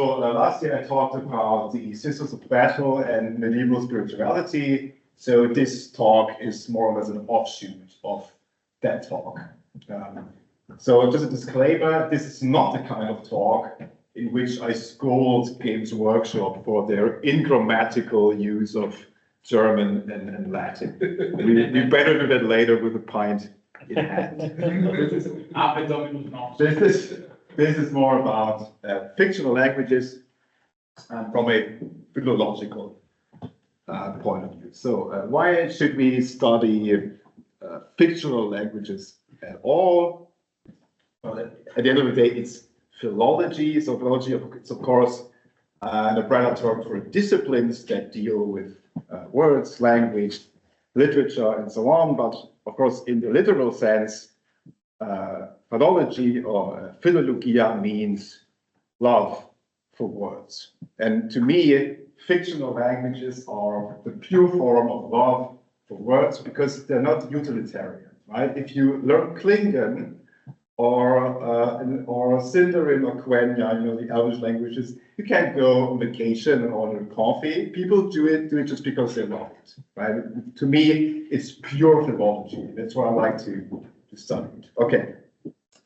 Last year I talked about the Sisters of Battle and medieval spirituality. So this talk is more or less an offshoot of that talk. So just a disclaimer, this is not the kind of talk in which I scold Games Workshop for their ungrammatical use of German and Latin. We better do that later with a pint in hand. This is more about fictional languages from a philological point of view. So why should we study fictional languages at all? Well, at the end of the day, it's philology. So philology is, of course, an umbrella term for disciplines that deal with words, language, literature, and so on. But of course, in the literal sense, philology or philologia means love for words. And to me, fictional languages are the pure form of love for words because they're not utilitarian, right? If you learn Klingon or Sindarin or Quenya, the Elvish languages, you can't go on vacation and order coffee. People do it just because they love it, right? To me, it's pure philology. That's why I like to study it. Okay.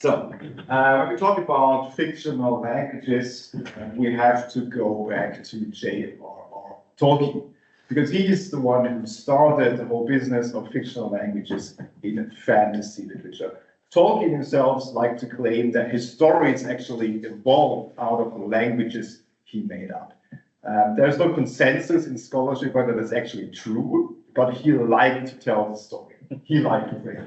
So, when we talk about fictional languages, we have to go back to J.R.R. Tolkien, because he is the one who started the whole business of fictional languages in fantasy literature. Tolkien himself liked to claim that his stories actually evolved out of the languages he made up. There's no consensus in scholarship whether that's actually true, but he liked to tell the story. He liked to play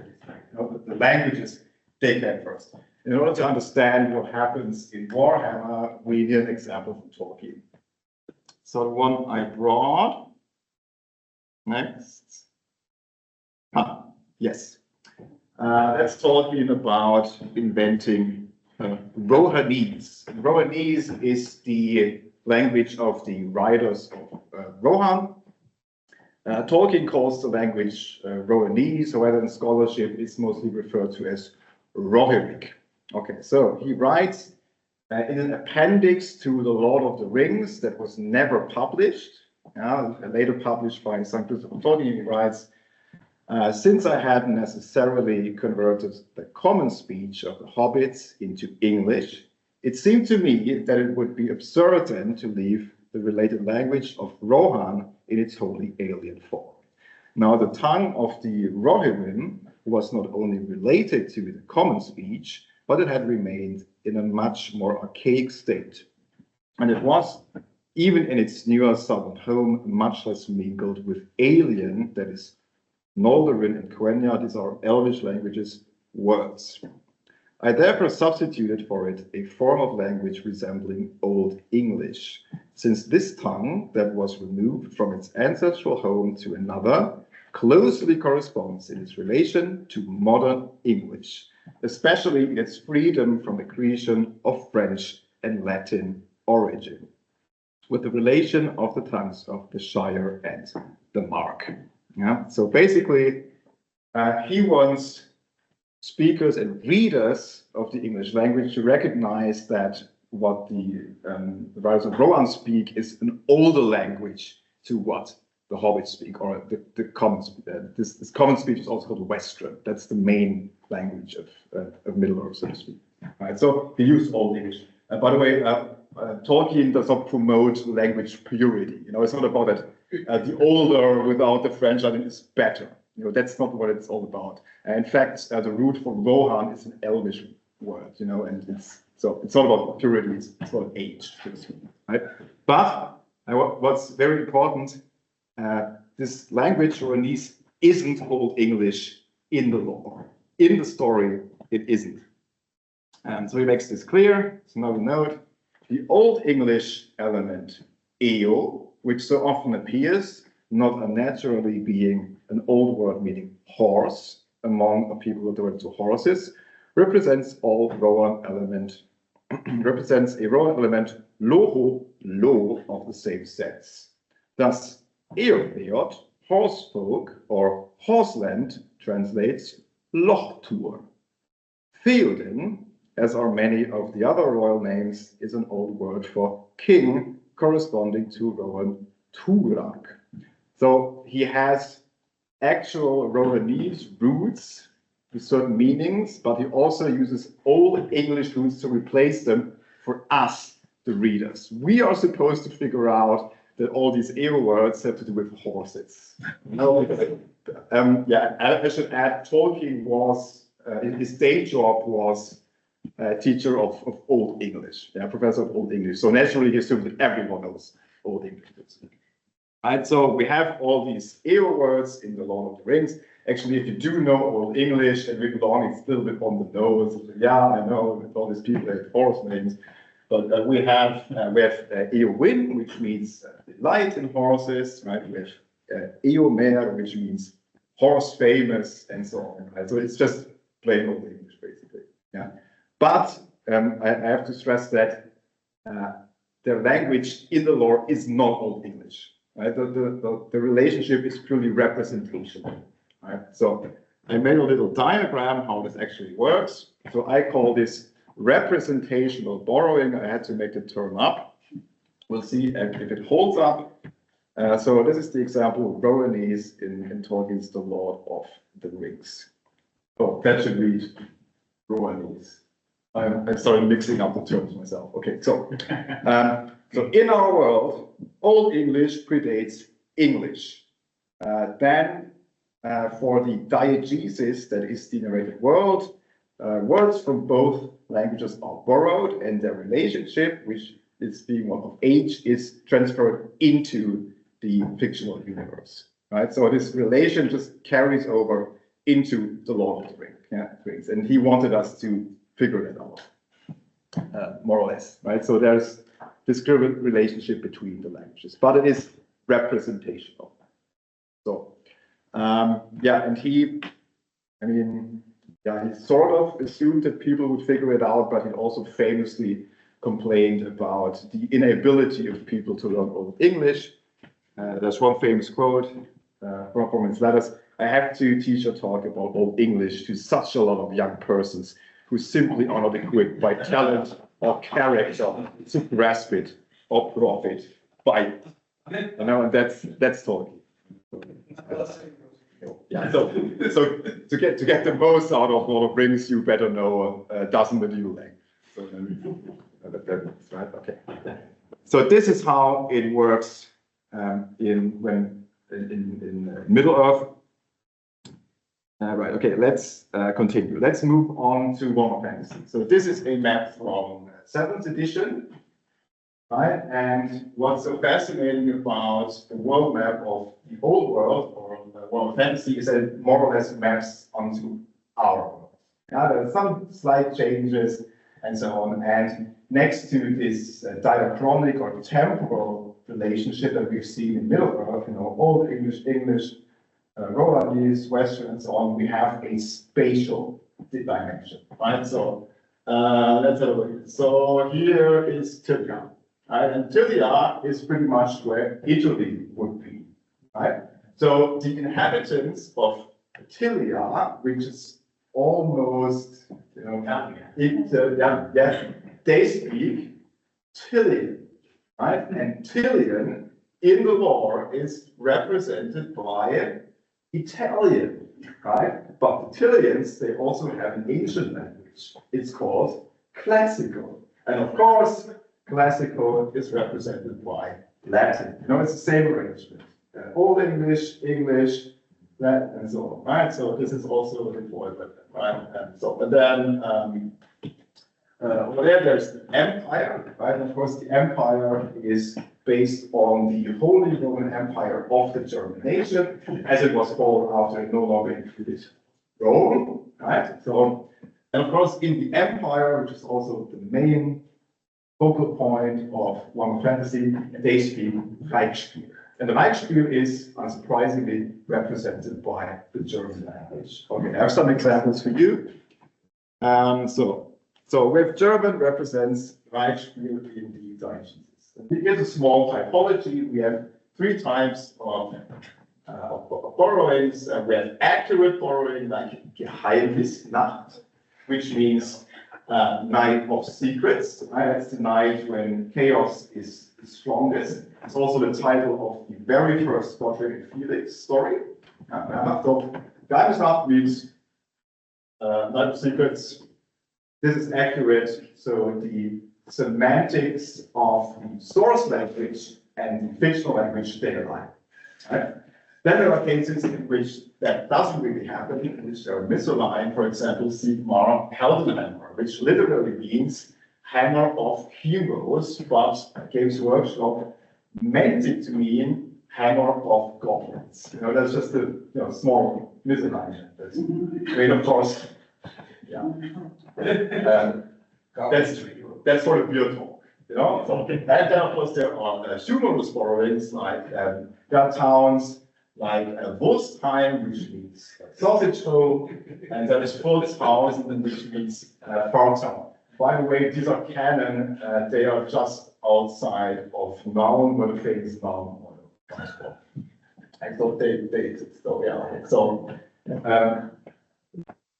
the languages. They came first. In order to understand what happens in Warhammer, we need an example from Tolkien. So the one I brought, next. Yes. That's Tolkien about inventing Rohanese. Rohanese is the language of the riders of Rohan. Tolkien calls the language Rohanese, however in scholarship it's mostly referred to as Rohirric. Okay, so he writes in an appendix to The Lord of the Rings that was never published, later published by St. Christopher Tolkien. He writes, since I hadn't necessarily converted the common speech of the hobbits into English, it seemed to me that it would be absurd then to leave the related language of Rohan in its wholly alien form. Now, the tongue of the Rohirrim was not only related to the common speech, but it had remained in a much more archaic state. And it was, even in its newer southern home, much less mingled with alien, that is, Noldorin and Quenya, these are Elvish languages, words. I therefore substituted for it a form of language resembling Old English, since this tongue that was removed from its ancestral home to another closely corresponds in its relation to modern English, especially in its freedom from accretion of French and Latin origin, with the relation of the tongues of the Shire and the Mark. Yeah? So basically, he wants speakers and readers of the English language to recognize that what the writers of Rohan speak is an older language to what the Hobbits speak, or the common speech. This common speech is also called Western. That's the main language of Middle-earth, so to speak. Right, so he used Old English. By the way, Tolkien does not promote language purity. It's not about that the older without the French Latin is better. That's not what it's all about. In fact, the root for Rohan is an Elvish word. And it's not about purity. It's about age, so to speak. Right? But what's very important. This language, Rohanese, isn't Old English in the lore. In the story, it isn't. So he makes this clear. So now we note the Old English element eo, which so often appears, not unnaturally being an old word meaning horse among a people who devoted to horses, represents a Rohan element loho, lo of the same sense. Thus, Eortheod, horsefolk or horseland, translates Lochtur. Theoden as are many of the other royal names, is an old word for king, corresponding to Roman Turak. So he has actual Romanese roots with certain meanings, but he also uses old English roots to replace them for us, the readers. We are supposed to figure out that all these EO words have to do with horses. Yeah, I should add, Tolkien was, his day job was teacher of Old English, yeah, professor of Old English. So naturally, he assumed that everyone knows Old English. Right, so we have all these EO words in the Lord of the Rings. Actually, if you do know Old English and read along, it's a little bit on the nose. Yeah, I know, with all these people have horse names. But we have Eowyn, which means delight in horses, right? We have Eomer, which means horse famous, and so on. Right? So it's just plain Old English, basically. Yeah. But I have to stress that the language in the lore is not Old English. Right? The relationship is purely representational. Right? So I made a little diagram how this actually works. So I call this representational borrowing. I had to make the term up. We'll see if it holds up. So this is the example of Rowanese in Tolkien's The Lord of the Rings. Oh, that should read Rowanese. I started mixing up the terms myself. Okay, so so in our world, Old English predates English. Then for the diegesis, that is the narrated world, words from both languages are borrowed, and their relationship, which is being one of age, is transferred into the fictional universe. Right? So this relation just carries over into the Lord of the Rings, and he wanted us to figure that out, more or less. Right? So there's this relationship between the languages, but it is representational. So yeah, and he sort of assumed that people would figure it out, but he also famously complained about the inability of people to learn Old English. There's one famous quote from his letters: "I have to teach a talk about Old English to such a lot of young persons who simply are not equipped by talent or character to grasp it or profit by it." You know, and that's Tolkien. Yeah, so to get the most out of Lord of Rings, you better know a dozen medieval languages. So that's right. Okay. So this is how it works in Middle Earth. Right. Okay. Let's continue. Let's move on to Warhammer Fantasy. So this is a map from 7th edition. Right? And what's so fascinating about the world map of the old world or Warhammer Fantasy is that it more or less maps onto our world. Yeah, there are some slight changes and so on. And next to this diachronic or temporal relationship that we've seen in Middle Earth, you know, Old English, Rowanese, Western, and so on, we have a spatial dimension. Right? So let's have a look. So here is Tibia. Right? And Tilia is pretty much where Italy would be, right? So the inhabitants of Tilia, which is almost, you know, they speak Tilian, right? And Tilian in the lore is represented by Italian, right? But the Tilians, they also have an ancient language. It's called Classical, and of course, Classical is represented by Latin. You know, it's the same arrangement. Old English, English, Latin, and so on. Right. So this is also important, right? And so, but then over there's the Empire, right? And of course, the Empire is based on the Holy Roman Empire of the German nation, as it was called after it no longer included Rome, right? So, and of course, in the Empire, which is also the main focal point of Warhammer Fantasy, they speak Reikspiel. And the Reikspiel is, unsurprisingly, represented by the German language. Okay, I have some examples for you. So with German represents Reikspiel in the diegesis. Here's a small typology. We have 3 types of borrowings. We have accurate borrowing, like Geheimnisnacht, which means night of secrets. That's the night when chaos is the strongest. It's also the title of the very first Gothic and Felix story. So Geheimnisnacht means night of secrets. This is accurate. So the semantics of the source language and the fictional language, they align. Right? Then there are cases in which that doesn't really happen, in which there are misaligned, for example, Sigmar Heldenhammer, which literally means hammer of heroes, but Games Workshop meant it to mean hammer of goblins. That's just a small misalignment. I mean, of course, yeah. That's sort of real talk. So, and then of course there are humorous borrowings like there are towns like Wurstheim, which means sausage hole, and there is Volkshausen, which means farm town. By the way, these are canon, they are just outside of Nauen, where the famous Nauen comes from. And so they exist, so yeah. So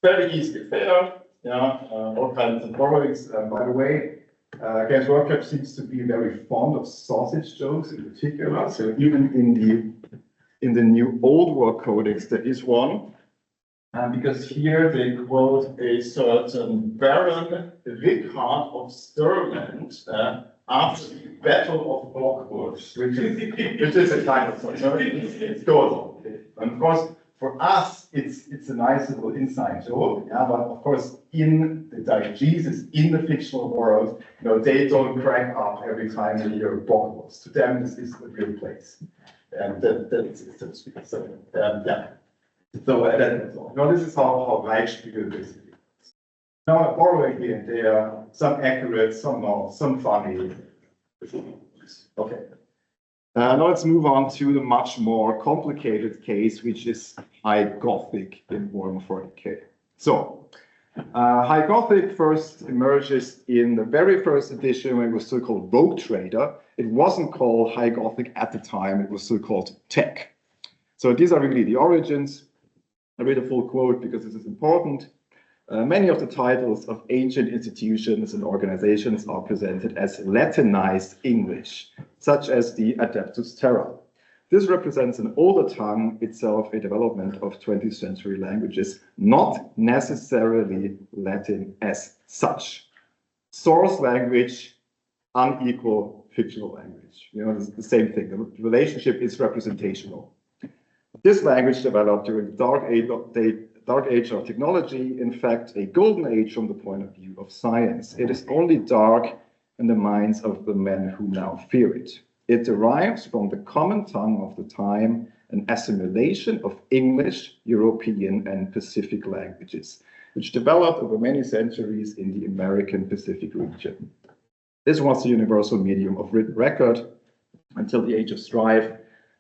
very easy there, all kinds of borrowings. By the way, Games Workshop seems to be very fond of sausage jokes in particular. So even in the new Old World Codex, there is one. Because here they quote a certain Baron Richard of Stirland after the Battle of Blockwood, which is a kind of story. It goes on. And of course, for us, it's a nice little inside joke. Yeah, but of course, in the diegesis, in the fictional world, they don't crack up every time they hear Blockwood. To them, this is the real place. And that's so to speak. So, yeah. So this is how Reikspiel basically works. Now, borrowing here and there, some accurate, some not, some funny. Okay. Now let's move on to the much more complicated case, which is High Gothic in Warhammer 40k. So, High Gothic first emerges in the very first edition when it was still called Rogue Trader. It wasn't called High Gothic at the time, it was still called Tech. So these are really the origins. I read a full quote because this is important. Many of the titles of ancient institutions and organizations are presented as Latinized English, such as the Adeptus Terra. This represents an older tongue, itself a development of 20th century languages, not necessarily Latin as such. Source language, unequal fictional language. It's the same thing. The relationship is representational. This language developed during the dark age of technology, in fact, a golden age from the point of view of science. It is only dark in the minds of the men who now fear it. It derives from the common tongue of the time, an assimilation of English, European, and Pacific languages, which developed over many centuries in the American Pacific region. This was the universal medium of written record until the age of strife,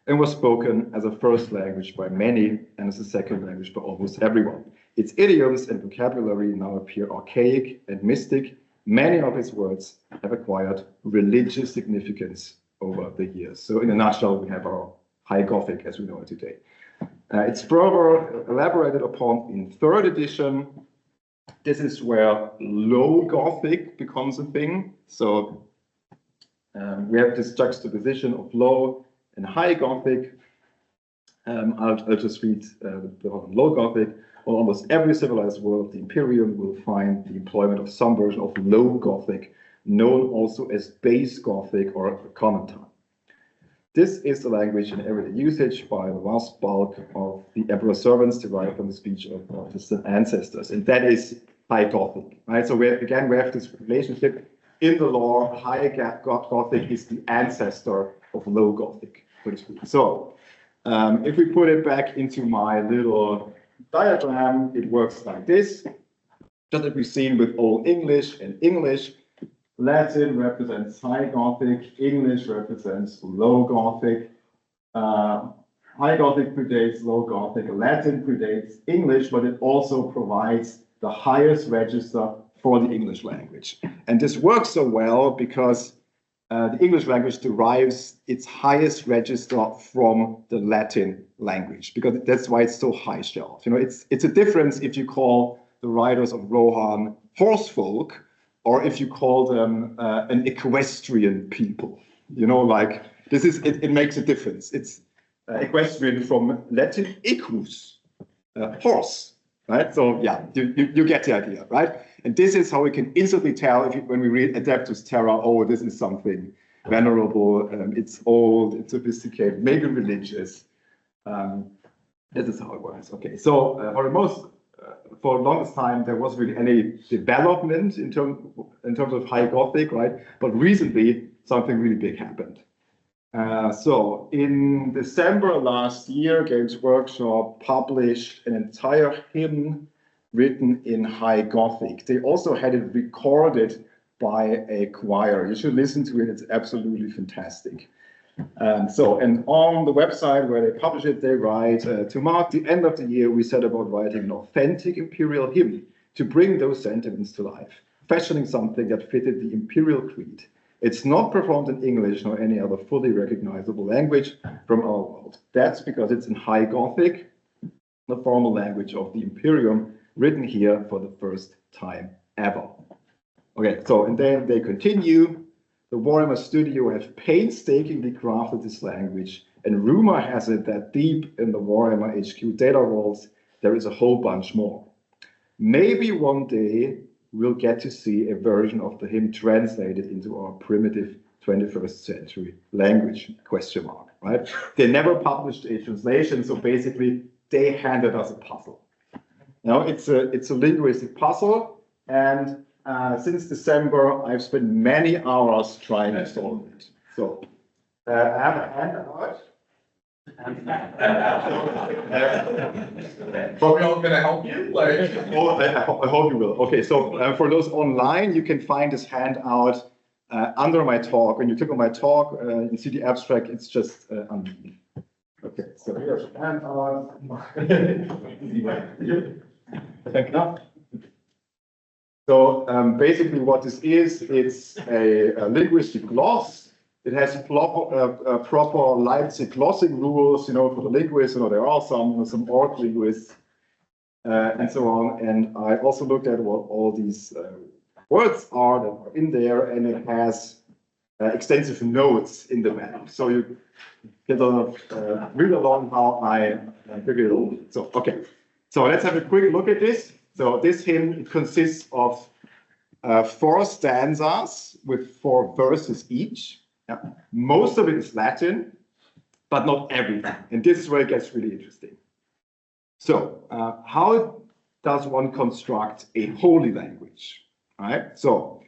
and was spoken as a first language by many and as a second language by almost everyone. Its idioms and vocabulary now appear archaic and mystic. Many of its words have acquired religious significance over the years. So in a nutshell, we have our High Gothic as we know it today. It's further elaborated upon in third edition. This is where Low Gothic becomes a thing. So we have this juxtaposition of Low and High Gothic. I'll just read the Low Gothic. On almost every civilized world, the Imperium will find the employment of some version of Low Gothic, known also as Base Gothic or Common Tongue. This is the language in everyday usage by the vast bulk of the emperor's servants derived from the speech of his ancestors, and that is High Gothic, right? So we have this relationship in the lore. High Gothic is the ancestor of Low Gothic, so to speak. So if we put it back into my little diagram, it works like this. Just like we've seen with Old English and English, Latin represents High Gothic, English represents Low Gothic, High Gothic predates Low Gothic, Latin predates English, but it also provides the highest register for the English language. And this works so well because the English language derives its highest register from the Latin language, because that's why it's so high shelf. It's a difference if you call the writers of Rohan horsefolk, or if you call them an equestrian people. You know, like this is, it makes a difference. It's equestrian from Latin equus, horse, right? So yeah, you get the idea, right? And this is how we can instantly tell if when we read Adeptus Terra, oh, this is something venerable, it's old, it's sophisticated, maybe religious. This is how it works. Okay, so for the longest time, there wasn't really any development in terms of High Gothic, right? But recently, something really big happened. So in December last year, Games Workshop published an entire hymn written in High Gothic. They also had it recorded by a choir. You should listen to it. It's absolutely fantastic. And on the website where they publish it, they write, to mark the end of the year, we set about writing an authentic imperial hymn to bring those sentiments to life, fashioning something that fitted the imperial creed. It's not performed in English nor any other fully recognizable language from our world. That's because it's in High Gothic, the formal language of the Imperium, written here for the first time ever. Okay, so and then they continue. The Warhammer studio have painstakingly crafted this language, and rumor has it that deep in the Warhammer HQ data vaults, there is a whole bunch more. Maybe one day we'll get to see a version of the hymn translated into our primitive 21st century language, question mark, right? They never published a translation, so basically they handed us a puzzle. Now it's a linguistic puzzle, and since December, I've spent many hours trying to solve it. So I have a handout. Are we all going to help you? Like, oh, I hope you will. Okay, so for those online, you can find this handout under my talk. When you click on my talk and see the abstract, it's just underneath. Okay, so here's the handout. Thank you. So basically what this is, it's a linguistic gloss. It has proper Leipzig glossing rules, you know, for the linguists. You know, there are some org linguists and so on. And I also looked at what all these words are that are in there, and it has extensive notes in the map. So you can sort of read along how I figured it out. So, okay. So let's have a quick look at this. So this hymn, it consists of 4 stanzas with 4 verses each. Yeah. Most of it is Latin, but not everything. And this is where it gets really interesting. So how does one construct a holy language? All right. So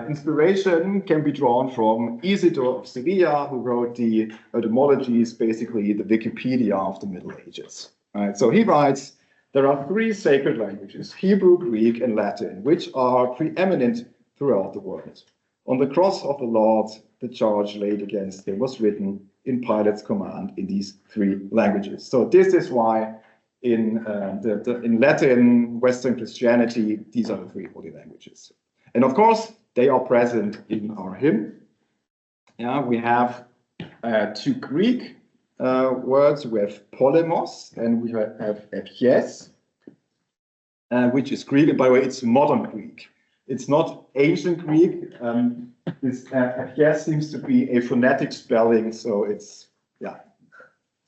inspiration can be drawn from Isidore of Sevilla, who wrote the etymologies, basically the Wikipedia of the Middle Ages. All right. So he writes, there are 3 sacred languages, Hebrew, Greek, and Latin, which are preeminent throughout the world. On the cross of the Lord, the charge laid against him was written in Pilate's command in these 3 languages. So this is why in Latin, Western Christianity, these are the 3 holy languages. And of course, they are present in our hymn. Yeah, we have 2 Greek words. We have polemos, and we have ephies, which is Greek. And by the way, it's modern Greek. It's not ancient Greek. This ephies seems to be a phonetic spelling, so it's, yeah,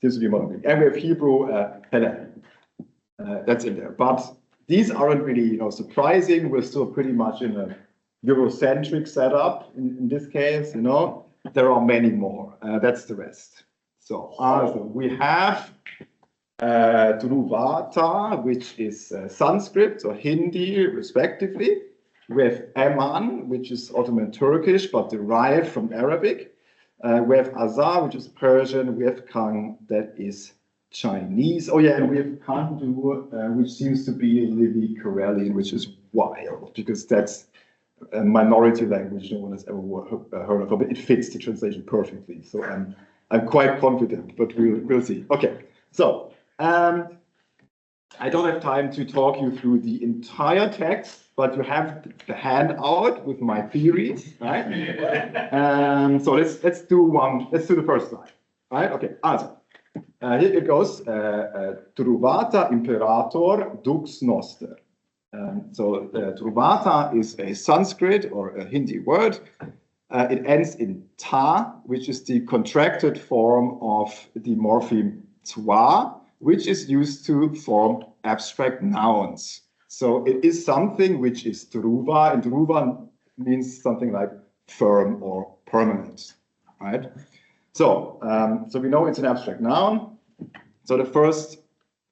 seems to be modern Greek. And we have Hebrew, Helen. That's in there. But these aren't really, you know, surprising. We're still pretty much in a Eurocentric setup in this case, you know. There are many more. That's the rest. So we have Druvata, which is Sanskrit or Hindi, respectively. We have Hermann, which is Ottoman Turkish, but derived from Arabic. We have Azar, which is Persian. We have Kang, that is Chinese. Oh yeah, and we have Kandu, which seems to be Livy Karelian, which is wild, because that's a minority language no one has ever heard of, but it fits the translation perfectly. So I'm quite confident, but we'll see. Okay, so I don't have time to talk you through the entire text, but you have the handout with my theories, right? So let's do the first slide, right? Okay, also, here it goes. Truvata imperator dux noster. Truvata is a Sanskrit or a Hindi word. It ends in ta, which is the contracted form of the morpheme twa, which is used to form abstract nouns. So it is something which is druva, and druva means something like firm or permanent, right? So we know it's an abstract noun. So the first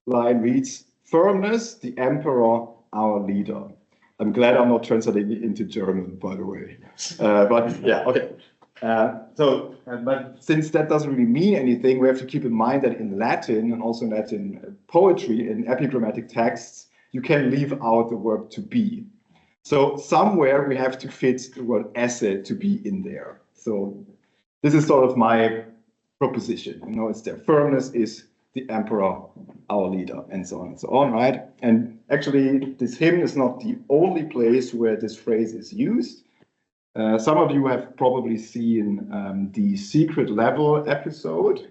line reads, firmness, the emperor, our leader. I'm glad I'm not translating it into German, by the way. But yeah, okay. But since that doesn't really mean anything, we have to keep in mind that in Latin, and also in Latin poetry, in epigrammatic texts, you can leave out the verb to be. So somewhere we have to fit the word esse to be in there. So this is sort of my proposition. You know, it's there. Firmness is the emperor, our leader, and so on and so on, right? And actually, this hymn is not the only place where this phrase is used. Some of you have probably seen the Secret Level episode,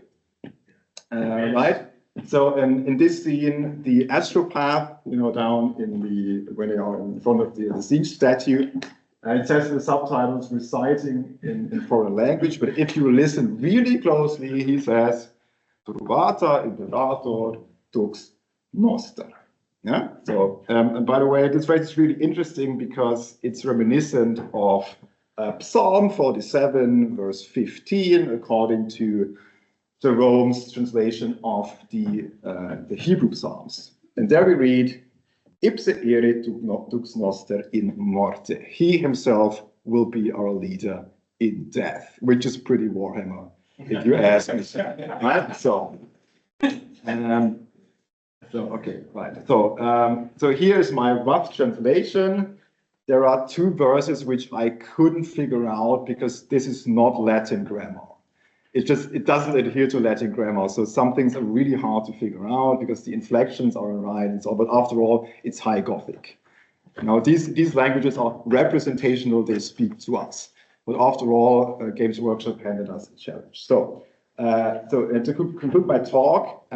right? So in this scene, the astropath, you know, down in the, when they are in front of the siege statue, it says in the subtitles reciting in foreign language, but if you listen really closely, he says, Truvata imperator dux noster. Yeah. So, and by the way, this phrase is really interesting because it's reminiscent of Psalm 47, verse 15, according to Jerome's translation of the Hebrew Psalms. And there we read, Ipse ere dux noster in morte. He himself will be our leader in death, which is pretty Warhammer, if you ask me. Right? So okay, right. So here's my rough translation. There are two verses which I couldn't figure out because this is not Latin grammar. It doesn't adhere to Latin grammar. So some things are really hard to figure out because the inflections are right and so on. But after all, it's High Gothic. Now these languages are representational, they speak to us. But after all, Games Workshop handed us a challenge. So to conclude my talk,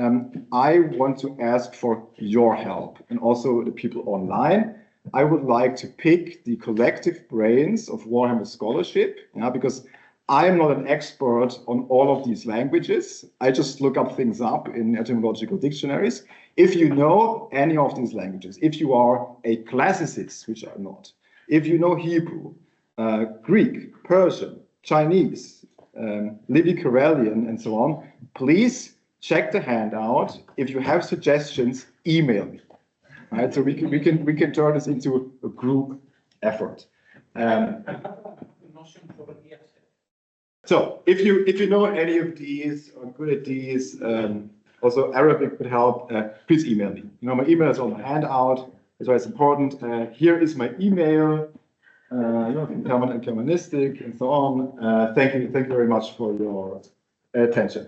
I want to ask for your help and also the people online. I would like to pick the collective brains of Warhammer scholarship, because I am not an expert on all of these languages. I just look up things up in etymological dictionaries. If you know any of these languages, if you are a classicist, which I'm not, if you know Hebrew, Greek, Persian, Chinese, Libby-Karelian, and so on, please check the handout. If you have suggestions, email me. Right, so we can turn this into a group effort. So if you know any of these or good at these, also Arabic would help. Please email me. You know, my email is on the handout. That's why it's important. Here is my email. You know, Hermann and Germanistic and so on. Thank you very much for your attention.